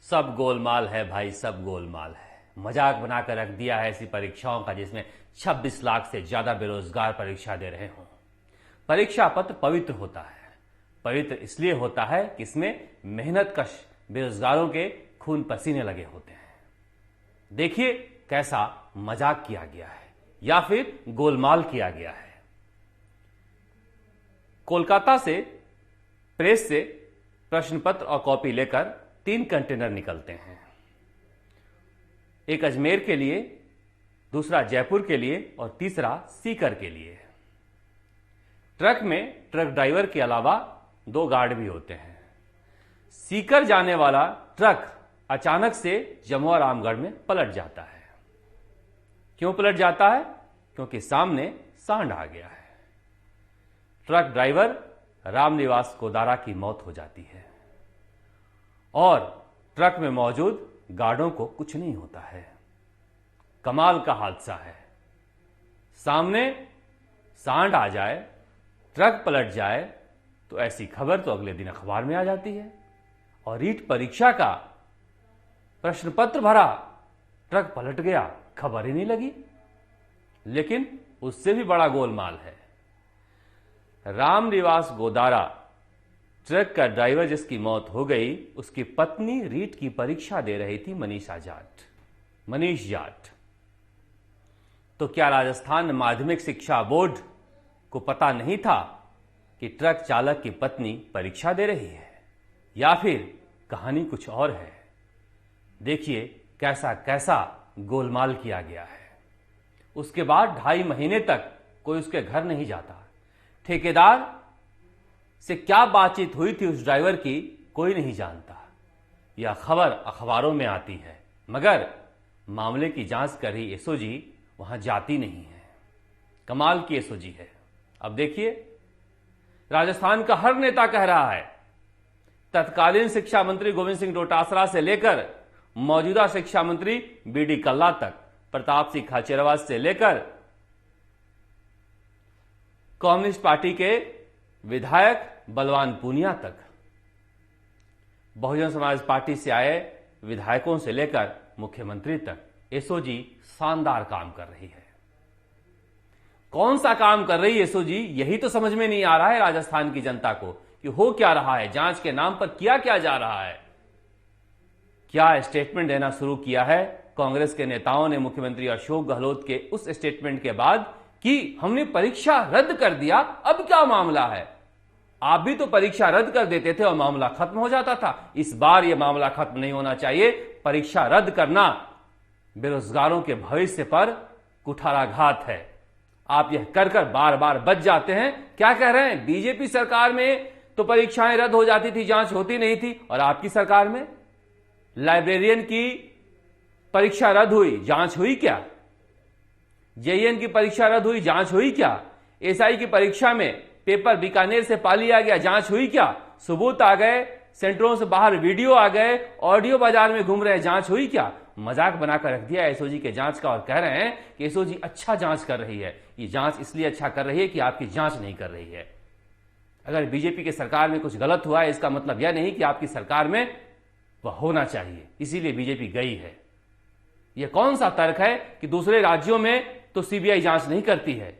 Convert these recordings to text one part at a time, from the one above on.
सब गोलमाल है भाई, सब गोलमाल है। मजाक बनाकर रख दिया है ऐसी परीक्षाओं का जिसमें 26 लाख से ज्यादा बेरोजगार परीक्षा दे रहे हों। परीक्षा पत्र पवित्र होता है। पवित्र इसलिए होता है कि इसमें मेहनत कश बेरोजगारों के खून पसीने लगे होते हैं। देखिए कैसा मजाक किया गया है या फिर गोलमाल किया गया है। कोलकाता से प्रेस से प्रश्न पत्र और कॉपी लेकर 3 कंटेनर निकलते हैं। एक अजमेर के लिए, दूसरा जयपुर के लिए और तीसरा सीकर के लिए। ट्रक में ट्रक ड्राइवर के अलावा 2 गार्ड भी होते हैं। सीकर जाने वाला ट्रक अचानक से जमुआ रामगढ़ में पलट जाता है। क्यों पलट जाता है? क्योंकि सामने सांड आ गया है। ट्रक ड्राइवर रामनिवास गोदारा की मौत हो जाती है और ट्रक में मौजूद गार्डों को कुछ नहीं होता है। कमाल का हादसा है। सामने सांड आ जाए, ट्रक पलट जाए तो ऐसी खबर तो अगले दिन अखबार में आ जाती है। और रीट परीक्षा का प्रश्न पत्र भरा, ट्रक पलट गया, खबर ही नहीं लगी। लेकिन उससे भी बड़ा गोलमाल है। रामनिवास गोदारा, ट्रक का ड्राइवर जिसकी मौत हो गई, उसकी पत्नी रीट की परीक्षा दे रही थी, मनीष जाट। तो क्या राजस्थान माध्यमिक शिक्षा बोर्ड को पता नहीं था कि ट्रक चालक की पत्नी परीक्षा दे रही है? या फिर कहानी कुछ और है? देखिए कैसा कैसा गोलमाल किया गया है। उसके बाद 2.5 महीने तक कोई उसके घर नहीं जाता। ठेकेदार से क्या बातचीत हुई थी उस ड्राइवर की, कोई नहीं जानता। यह खबर अखबारों में आती है, मगर मामले की जांच कर रही एसओजी वहां जाती नहीं है। कमाल की एसओजी है। अब देखिए, राजस्थान का हर नेता कह रहा है, तत्कालीन शिक्षा मंत्री गोविंद सिंह डोटासरा से लेकर मौजूदा शिक्षा मंत्री बीडी कल्ला तक, प्रताप सिंह खाचरियावास से लेकर कम्युनिस्ट पार्टी के विधायक बलवान पूनिया तक, बहुजन समाज पार्टी से आए विधायकों से लेकर मुख्यमंत्री तक, एसओजी शानदार काम कर रही है। कौन सा काम कर रही है एसओजी, यही तो समझ में नहीं आ रहा है राजस्थान की जनता को कि हो क्या रहा है, जांच के नाम पर किया क्या जा रहा है। क्या स्टेटमेंट देना शुरू किया है कांग्रेस के नेताओं ने मुख्यमंत्री अशोक गहलोत के उस स्टेटमेंट के बाद कि हमने परीक्षा रद्द कर दिया, अब क्या मामला है। आप भी तो परीक्षा रद्द कर देते थे और मामला खत्म हो जाता था। इस बार यह मामला खत्म नहीं होना चाहिए। परीक्षा रद्द करना बेरोजगारों के भविष्य पर कुठाराघात है। आप यह कर कर बार बार बच जाते हैं। क्या कह रहे हैं? बीजेपी सरकार में तो परीक्षाएं रद्द हो जाती थी, जांच होती नहीं थी, और आपकी सरकार में लाइब्रेरियन की परीक्षा रद्द हुई, जांच हुई क्या? जेईएन की परीक्षा रद्द हुई, जांच हुई क्या? एसआई की परीक्षा में पेपर बीकानेर से पा लिया गया, जांच हुई क्या? सबूत आ गए, सेंटरों से बाहर वीडियो आ गए, ऑडियो बाजार में घूम रहे हैं, जांच हुई क्या? मजाक बनाकर रख दिया एसओजी के जांच का और कह रहे हैं कि एसओजी अच्छा जांच कर रही है। ये जांच इसलिए अच्छा कर रही है कि आपकी जांच नहीं कर रही है। अगर बीजेपी की सरकार में कुछ गलत हुआ है, इसका मतलब यह नहीं कि आपकी सरकार में वह होना चाहिए, इसीलिए बीजेपी गई है। यह कौन सा तर्क है कि दूसरे राज्यों में तो सीबीआई जांच नहीं करती है?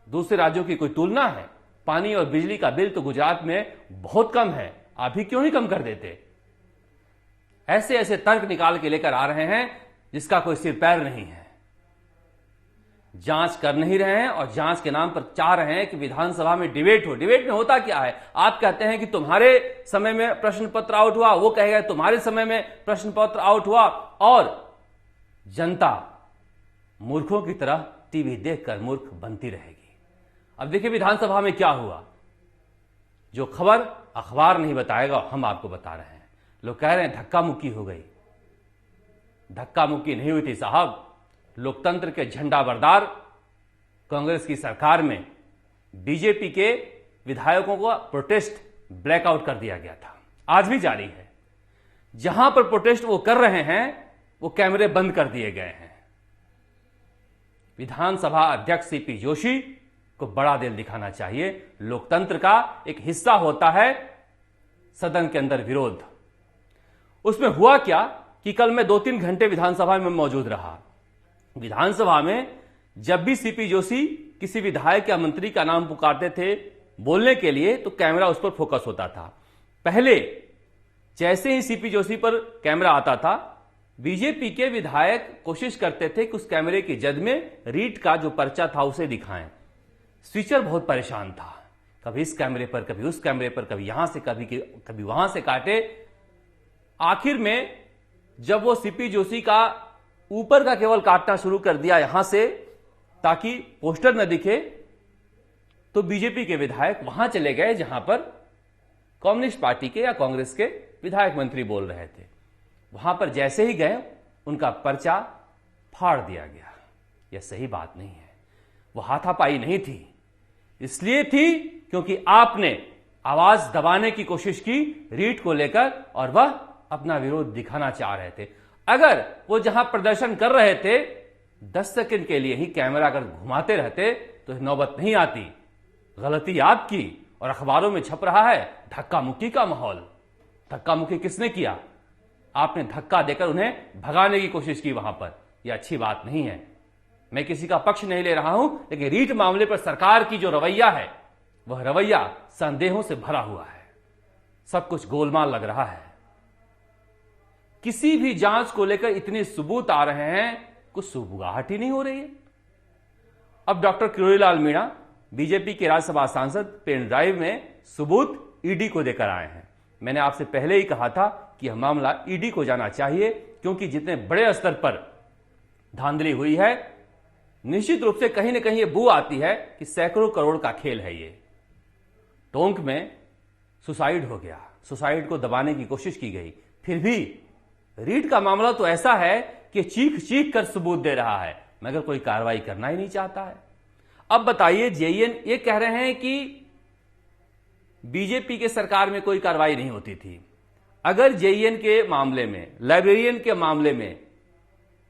दूसरे राज्यों की कोई तुलना है? पानी और बिजली का बिल तो गुजरात में बहुत कम है, आप भी क्यों नहीं कम कर देते? ऐसे ऐसे तर्क निकाल के लेकर आ रहे हैं जिसका कोई सिर पैर नहीं है। जांच कर नहीं रहे हैं और जांच के नाम पर चाह रहे हैं कि विधानसभा में डिबेट हो। डिबेट में होता क्या है? आप कहते हैं कि तुम्हारे समय में प्रश्न पत्र आउट हुआ, वो कहेगा तुम्हारे समय में प्रश्न पत्र आउट हुआ, और जनता मूर्खों की तरह टीवी देखकर मूर्ख बनती रहेगी। अब देखिए विधानसभा में क्या हुआ। जो खबर अखबार नहीं बताएगा, हम आपको बता रहे हैं। लोग कह रहे हैं धक्का मुक्की हो गई। धक्का मुक्की नहीं हुई थी साहब। लोकतंत्र के झंडा बरदार कांग्रेस की सरकार में बीजेपी के विधायकों को प्रोटेस्ट ब्लैकआउट कर दिया गया था, आज भी जारी है। जहां पर प्रोटेस्ट वो कर रहे हैं, वो कैमरे बंद कर दिए गए हैं। विधानसभा अध्यक्ष सीपी जोशी को बड़ा दिल दिखाना चाहिए। लोकतंत्र का एक हिस्सा होता है सदन के अंदर विरोध। उसमें हुआ क्या कि कल मैं 2-3 घंटे विधानसभा में मौजूद रहा। विधानसभा में जब भी सीपी जोशी किसी विधायक या मंत्री का नाम पुकारते थे बोलने के लिए तो कैमरा उस पर फोकस होता था। पहले जैसे ही सीपी जोशी पर कैमरा आता था, बीजेपी के विधायक कोशिश करते थे कि उस कैमरे की जद में रीट का जो पर्चा था उसे दिखाएं। स्विचर बहुत परेशान था, कभी इस कैमरे पर, कभी उस कैमरे पर, कभी यहां से, कभी वहां से काटे। आखिर में जब वो सीपी जोशी का ऊपर का केवल काटना शुरू कर दिया यहां से ताकि पोस्टर न दिखे, तो बीजेपी के विधायक वहां चले गए जहां पर कम्युनिस्ट पार्टी के या कांग्रेस के विधायक मंत्री बोल रहे थे। वहां पर जैसे ही गए उनका पर्चा फाड़ दिया गया। यह सही बात नहीं है। वो हाथापाई नहीं थी, इसलिए थी क्योंकि आपने आवाज दबाने की कोशिश की रीट को लेकर और वह अपना विरोध दिखाना चाह रहे थे। अगर वो जहां प्रदर्शन कर रहे थे 10 सेकंड के लिए ही कैमरा अगर घुमाते रहते तो नौबत नहीं आती। गलती आपकी, और अखबारों में छप रहा है धक्का मुक्की का माहौल। धक्का मुक्की किसने किया? आपने धक्का देकर उन्हें भगाने की कोशिश की वहां पर। यह अच्छी बात नहीं है। मैं किसी का पक्ष नहीं ले रहा हूं, लेकिन रीट मामले पर सरकार की जो रवैया है वह रवैया संदेहों से भरा हुआ है। सब कुछ गोलमाल लग रहा है। किसी भी जांच को लेकर इतने सबूत आ रहे हैं, कुछ सुबुगाहट ही नहीं हो रही है। अब डॉक्टर किरोड़ीलाल मीणा बीजेपी के राज्यसभा सांसद पेन ड्राइव में सबूत ईडी को देकर आए हैं। मैंने आपसे पहले ही कहा था कि यह मामला ईडी को जाना चाहिए, क्योंकि जितने बड़े स्तर पर धांधली हुई है, निश्चित रूप से कहीं ना कहीं यह बू आती है कि सैकड़ों करोड़ का खेल है ये। टोंक में सुसाइड हो गया, सुसाइड को दबाने की कोशिश की गई, फिर भी रीट का मामला तो ऐसा है कि चीख चीख कर सबूत दे रहा है, मगर कोई कार्रवाई करना ही नहीं चाहता है। अब बताइए, जेईएन ये कह रहे हैं कि बीजेपी के सरकार में कोई कार्रवाई नहीं होती थी। अगर जेईएन के मामले में, लाइब्रेरियन के मामले में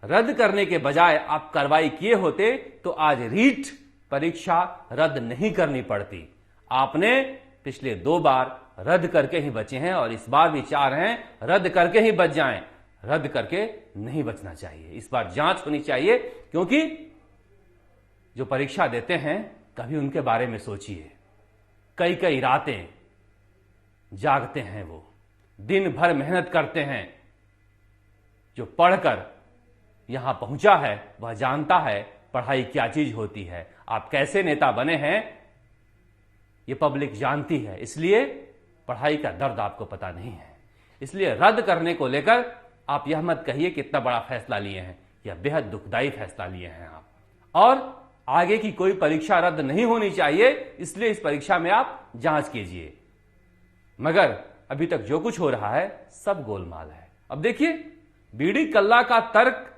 रद्द करने के बजाय आप कार्रवाई किए होते तो आज रीट परीक्षा रद्द नहीं करनी पड़ती। आपने पिछले 2 बार रद्द करके ही बचे हैं और इस बार भी चाह रहे हैं रद्द करके ही बच जाएं। रद्द करके नहीं बचना चाहिए। इस बार जांच होनी चाहिए, क्योंकि जो परीक्षा देते हैं कभी उनके बारे में सोचिए। कई कई रातें जागते हैं, वो दिन भर मेहनत करते हैं। जो पढ़कर यहां पहुंचा है वह जानता है पढ़ाई क्या चीज होती है। आप कैसे नेता बने हैं ये पब्लिक जानती है, इसलिए पढ़ाई का दर्द आपको पता नहीं है। इसलिए रद्द करने को लेकर आप यह मत कहिए कि इतना बड़ा फैसला लिए हैं। यह बेहद दुखदायी फैसला लिए हैं आप, और आगे की कोई परीक्षा रद्द नहीं होनी चाहिए, इसलिए इस परीक्षा में आप जांच कीजिए। मगर अभी तक जो कुछ हो रहा है सब गोलमाल है। अब देखिए, बीडी कल्ला का तर्क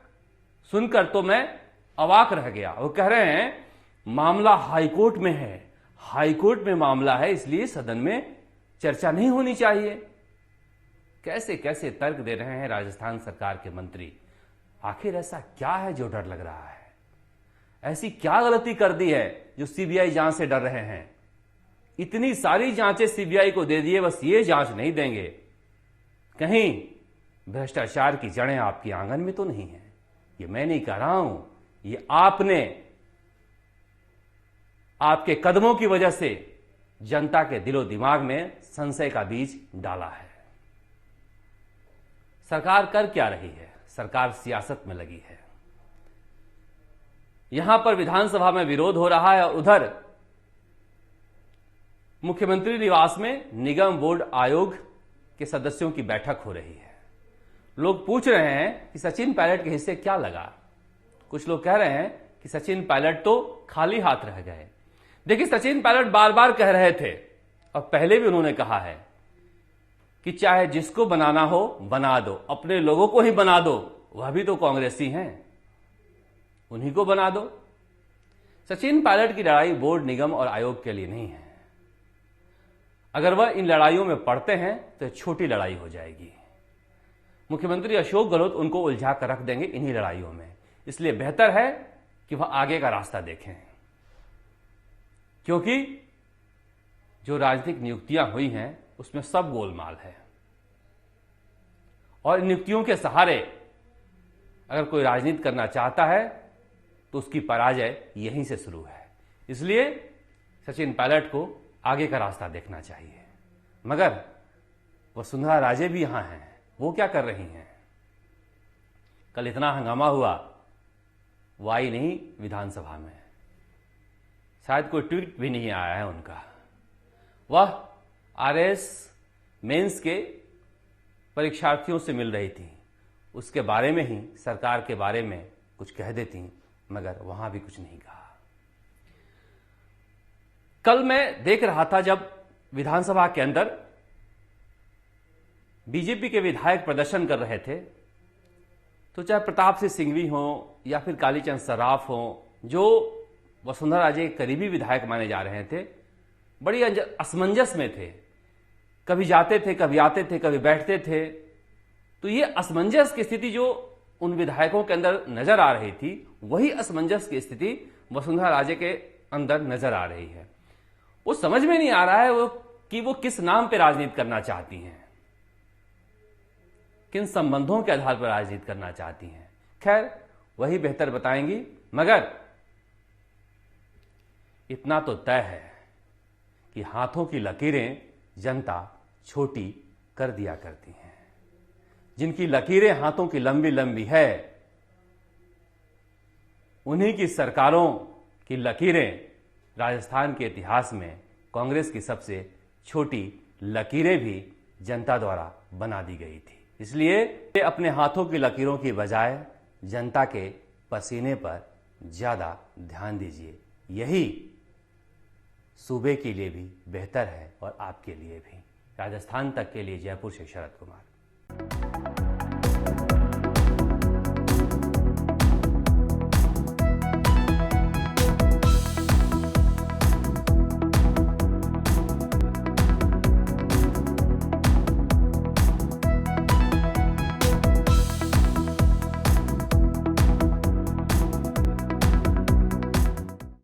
सुनकर तो मैं अवाक रह गया। वो कह रहे हैं मामला हाईकोर्ट में है, हाईकोर्ट में मामला है, इसलिए सदन में चर्चा नहीं होनी चाहिए। कैसे कैसे तर्क दे रहे हैं राजस्थान सरकार के मंत्री। आखिर ऐसा क्या है जो डर लग रहा है? ऐसी क्या गलती कर दी है जो सीबीआई जांच से डर रहे हैं? इतनी सारी जांचें सीबीआई को दे दिए, बस ये जांच नहीं देंगे। कहीं भ्रष्टाचार की जड़ें आपके आंगन में तो नहीं है? ये मैं नहीं कह रहा हूं, ये आपने आपके कदमों की वजह से जनता के दिलो दिमाग में संशय का बीज डाला है। सरकार कर क्या रही है? सरकार सियासत में लगी है। यहां पर विधानसभा में विरोध हो रहा है और उधर मुख्यमंत्री निवास में निगम बोर्ड आयोग के सदस्यों की बैठक हो रही है। लोग पूछ रहे हैं कि सचिन पायलट के हिस्से क्या लगा। कुछ लोग कह रहे हैं कि सचिन पायलट तो खाली हाथ रह गए। देखिए, सचिन पायलट बार बार कह रहे थे और पहले भी उन्होंने कहा है कि चाहे जिसको बनाना हो बना दो, अपने लोगों को ही बना दो, वह भी तो कांग्रेसी हैं, उन्हीं को बना दो। सचिन पायलट की लड़ाई बोर्ड, निगम और आयोग के लिए नहीं है। अगर वह इन लड़ाइयों में पड़ते हैं तो छोटी लड़ाई हो जाएगी। मुख्यमंत्री अशोक गहलोत उनको उलझा कर रख देंगे इन्हीं लड़ाइयों में। इसलिए बेहतर है कि वह आगे का रास्ता देखें, क्योंकि जो राजनीतिक नियुक्तियां हुई हैं उसमें सब गोलमाल है। और इन नियुक्तियों के सहारे अगर कोई राजनीति करना चाहता है तो उसकी पराजय यहीं से शुरू है। इसलिए सचिन पायलट को आगे का रास्ता देखना चाहिए। मगर वसुंधरा राजे भी यहां हैं, वो क्या कर रही हैं? कल इतना हंगामा हुआ, वो आई नहीं विधानसभा में, शायद कोई ट्वीट भी नहीं आया है उनका। वह आरएस मेंस के परीक्षार्थियों से मिल रही थी, उसके बारे में ही, सरकार के बारे में कुछ कह देती, मगर वहां भी कुछ नहीं कहा। कल मैं देख रहा था जब विधानसभा के अंदर बीजेपी के विधायक प्रदर्शन कर रहे थे, तो चाहे प्रताप सिंह सिंघवी हो या फिर कालीचंद सराफ हो, जो वसुंधरा राजे के करीबी विधायक माने जा रहे थे, बड़ी असमंजस में थे। कभी जाते थे, कभी आते थे, कभी बैठते थे। तो ये असमंजस की स्थिति जो उन विधायकों के अंदर नजर आ रही थी, वही असमंजस की स्थिति वसुंधरा राजे के अंदर नजर आ रही है। वो समझ में नहीं आ रहा है कि वो किस नाम पे राजनीति करना चाहती हैं, किन संबंधों के आधार पर राजनीति करना चाहती हैं। खैर, वही बेहतर बताएंगी, मगर इतना तो तय है कि हाथों की लकीरें जनता छोटी कर दिया करती हैं। जिनकी लकीरें हाथों की लंबी लंबी है, उन्हीं की सरकारों की लकीरें राजस्थान के इतिहास में कांग्रेस की सबसे छोटी लकीरें भी जनता द्वारा बना दी गई थी। इसलिए अपने हाथों की लकीरों की बजाय जनता के पसीने पर ज्यादा ध्यान दीजिए। यही सूबे के लिए भी बेहतर है और आपके लिए भी। राजस्थान तक के लिए जयपुर से शरद कुमार।